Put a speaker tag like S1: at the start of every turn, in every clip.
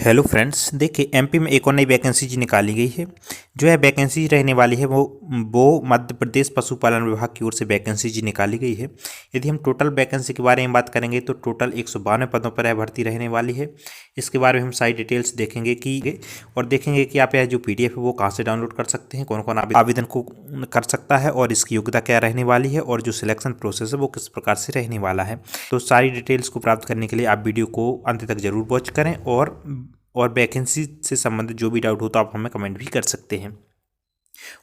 S1: Hello friends, देखिए MP में एक और नई वैकेंसी जी निकाली गई है। जो है वैकेंसी रहने वाली है वो मध्य प्रदेश पशुपालन विभाग की ओर से वैकेंसी जी निकाली गई है। यदि हम टोटल वैकेंसी के बारे में बात करेंगे तो टोटल 192 पदों पर यह भर्ती रहने वाली है। इसके बारे में हम सारी डिटेल्स देखेंगे और देखेंगे कि आप यह जो पीडीएफ है वो कहाँ से डाउनलोड कर सकते हैं, कौन कौन आवेदन को कर सकता है और इसकी योग्यता क्या रहने वाली है और जो सिलेक्शन प्रोसेस है वो किस प्रकार से रहने वाला है। तो सारी डिटेल्स को प्राप्त करने के लिए आप वीडियो को अंत तक जरूर वॉच करें और वैकेंसी से संबंधित जो भी डाउट हो तो आप हमें कमेंट भी कर सकते हैं।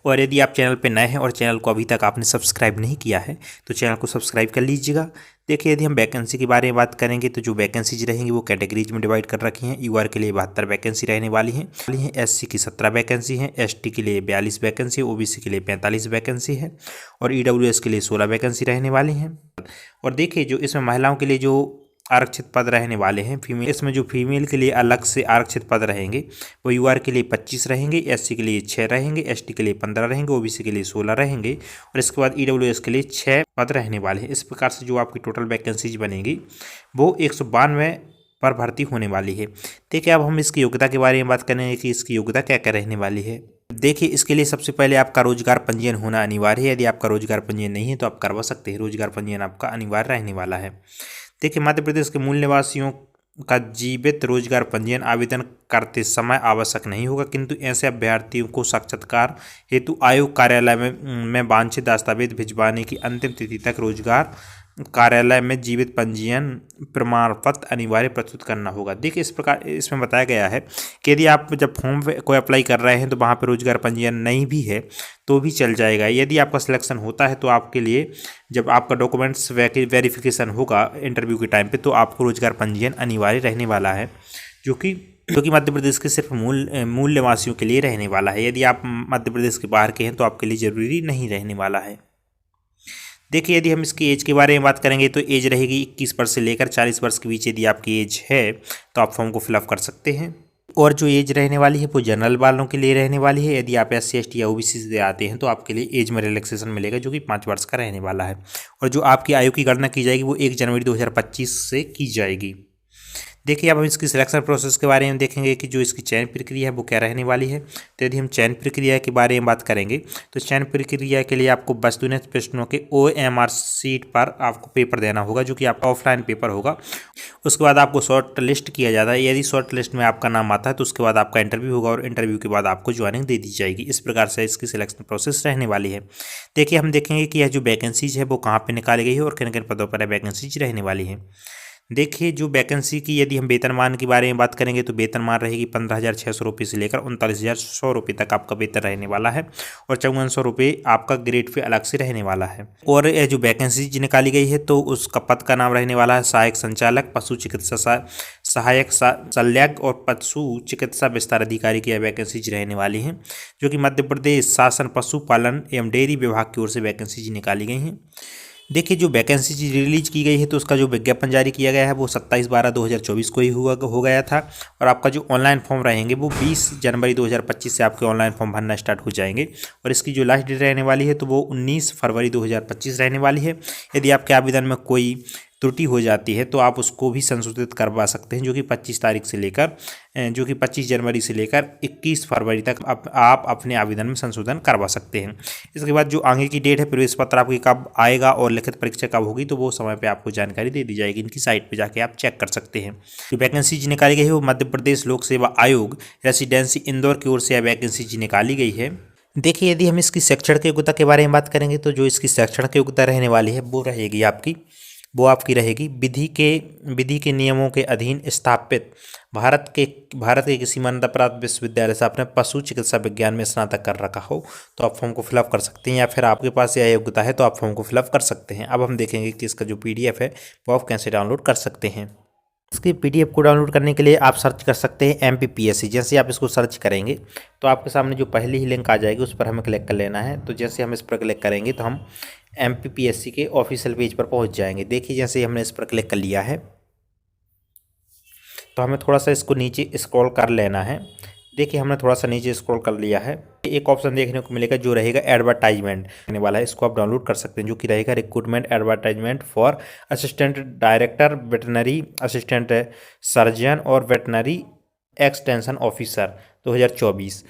S1: और यदि आप चैनल पर नए हैं और चैनल को अभी तक आपने सब्सक्राइब नहीं किया है तो चैनल को सब्सक्राइब कर लीजिएगा। देखिए, यदि हम वैकेंसी के बारे में बात करेंगे तो जो वैकेंसीज रहेंगी वो कैटेगरीज में डिवाइड कर रखी हैं। यूआर के लिए 72 वैकेंसी रहने वाली हैं। एससी की 17 वैकेंसी हैं, एसटी के लिए 42 वैकेंसी, ओबीसी के लिए 45 वैकेंसी है और ईडब्ल्यूएस के लिए 16 वैकेंसी रहने वाली हैं। और देखिए, जो इसमें महिलाओं के लिए जो आरक्षित पद रहने वाले हैं फीमेल, इसमें जो फीमेल के लिए अलग से आरक्षित पद रहेंगे वो यूआर के लिए 25 रहेंगे, एससी के लिए 6 रहेंगे, एसटी के लिए 15 रहेंगे, ओबीसी के लिए 16 रहेंगे और इसके बाद ईडब्ल्यूएस के लिए 6 पद रहने वाले हैं। इस प्रकार से जो आपकी टोटल वैकेंसीज बनेगी वो 192 पर भर्ती होने वाली है। देखिए, अब हम इसकी योग्यता के बारे में बात करेंगे कि इसकी योग्यता क्या क्या रहने वाली है। देखिए, इसके लिए सबसे पहले आपका रोजगार पंजीयन होना अनिवार्य है। यदि आपका रोजगार पंजीयन नहीं है तो आप करवा सकते हैं। रोजगार पंजीयन आपका अनिवार्य रहने वाला है। देखिए, मध्य प्रदेश के मूल निवासियों का जीवित रोजगार पंजीयन आवेदन करते समय आवश्यक नहीं होगा, किंतु ऐसे अभ्यर्थियों को साक्षात्कार हेतु आयोग कार्यालय में वांछित दस्तावेज भिजवाने की अंतिम तिथि तक रोजगार कार्यालय में जीवित पंजीयन प्रमाण पत्र अनिवार्य प्रस्तुत करना होगा। देखिए, इस प्रकार इसमें बताया गया है कि यदि आप जब फॉर्म को अप्लाई कर रहे हैं तो वहाँ पर रोजगार पंजीयन नहीं भी है तो भी चल जाएगा। यदि आपका सिलेक्शन होता है तो आपके लिए जब आपका डॉक्यूमेंट्स वेरिफिकेशन होगा इंटरव्यू के टाइम पे तो आपको रोजगार पंजीयन अनिवार्य रहने वाला है, जो कि मध्य प्रदेश के सिर्फ मूल निवासियों के लिए रहने वाला है। यदि आप मध्य प्रदेश के बाहर के हैं तो आपके लिए ज़रूरी नहीं रहने वाला है। देखिए, यदि हम इसकी एज के बारे में बात करेंगे तो एज रहेगी 21 वर्ष से लेकर 40 वर्ष के बीच। यदि आपकी एज है तो आप फॉर्म को फिलअप कर सकते हैं। और जो एज रहने वाली है वो जनरल वालों के लिए रहने वाली है। यदि आप SC ST या OBC से आते हैं तो आपके लिए एज में रिलैक्सेशन मिलेगा, जो कि 5 वर्ष का रहने वाला है। और जो आपकी आयु की गणना की जाएगी वो 1 जनवरी 2025 से की जाएगी। देखिए, अब हम इसकी सिलेक्शन प्रोसेस के बारे में देखेंगे कि जो इसकी चयन प्रक्रिया है वो क्या रहने वाली है। तो यदि हम चयन प्रक्रिया के बारे में बात करेंगे तो चयन प्रक्रिया के लिए आपको वस्तुनिष्ठ प्रश्नों के OMR शीट पर आपको पेपर देना होगा, जो कि आपका ऑफलाइन पेपर होगा। उसके बाद आपको शॉर्ट लिस्ट किया जाता है। यदि शॉर्ट लिस्ट में आपका नाम आता है तो उसके बाद आपका इंटरव्यू होगा और इंटरव्यू के बाद आपको ज्वाइनिंग दे दी जाएगी। इस प्रकार से इसकी सिलेक्शन प्रोसेस रहने वाली है। देखिए, हम देखेंगे कि यह जो वैकेंसीज है वो कहाँ पर निकाली गई है और किन किन पदों पर वैकेंसीज रहने वाली है। देखिए, जो वैकेंसी की यदि हम वेतनमान के बारे में बात करेंगे तो वेतनमान रहेगी 15,600 रुपये से लेकर 39,100 रुपये तक आपका वेतन रहने वाला है और 5400 रुपये आपका ग्रेड पे अलग से रहने वाला है। और यह जो वैकेंसी निकाली गई है तो उसका पद का नाम रहने वाला है सहायक संचालक पशु चिकित्सा, सहायक शल्यज्ञ और पशु चिकित्सा विस्तार अधिकारी की यह वैकेंसीज रहने वाली हैं, जो कि मध्य प्रदेश शासन पशुपालन एवं डेयरी विभाग की ओर से वैकेंसीज निकाली गई हैं। देखिए, जो वैकेंसी रिलीज की गई है तो उसका जो विज्ञापन जारी किया गया है वो 27/12/2024 को ही हो गया था और आपका जो ऑनलाइन फॉर्म रहेंगे वो 20 जनवरी 2025 से आपके ऑनलाइन फॉर्म भरना स्टार्ट हो जाएंगे और इसकी जो लास्ट डेट रहने वाली है तो वो 19 फरवरी 2025 रहने वाली है। यदि आपके आवेदन में कोई त्रुटि हो जाती है तो आप उसको भी संशोधित करवा सकते हैं, जो कि 25 जनवरी से लेकर 21 फरवरी तक आप अपने आवेदन में संशोधन करवा सकते हैं। इसके बाद जो आगे की डेट है प्रवेश पत्र आपकी कब आएगा और लिखित परीक्षा कब होगी तो वो समय पे आपको जानकारी दे दी जाएगी। इनकी साइट पे जाके आप चेक कर सकते हैं। जो वैकेंसी जी निकाली गई है वो मध्य प्रदेश लोक सेवा आयोग रेसिडेंसी इंदौर की ओर से यह वैकेंसी जी निकाली गई है। देखिए, यदि हम इसकी शैक्षणिक योग्यता के बारे में बात करेंगे तो जो इसकी शैक्षणिक योग्यता रहने वाली है वो आपकी रहेगी विधि के नियमों के अधीन स्थापित भारत के किसी मान्यता प्राप्त विश्वविद्यालय से आपने पशु चिकित्सा विज्ञान में स्नातक कर रखा हो तो आप फॉर्म को फिलअप कर सकते हैं, या फिर आपके पास यह योग्यता है तो आप फॉर्म को फिलअप कर सकते हैं। अब हम देखेंगे कि इसका जो PDF है वो आप कैसे डाउनलोड कर सकते हैं। इसके PDF को डाउनलोड करने के लिए आप सर्च कर सकते हैं MPPSC। जैसे आप इसको सर्च करेंगे तो आपके सामने जो पहली ही लिंक आ जाएगी उस पर हमें क्लिक कर लेना है। तो जैसे हम इस पर क्लिक करेंगे तो हम MPPSC के ऑफिशियल पेज पर पहुंच जाएंगे। देखिए, जैसे हमने इस पर क्लिक कर लिया है तो हमें थोड़ा सा इसको नीचे स्क्रॉल कर लेना है। देखिए, हमने थोड़ा सा नीचे स्क्रॉल कर लिया है। एक ऑप्शन देखने को मिलेगा जो रहेगा एडवर्टाइजमेंट रहने वाला है, इसको आप डाउनलोड कर सकते हैं, जो कि रहेगा recruitment advertisement for assistant director veterinary, assistant surgeon और वेटनरी एक्सटेंशन ऑफिसर 2024।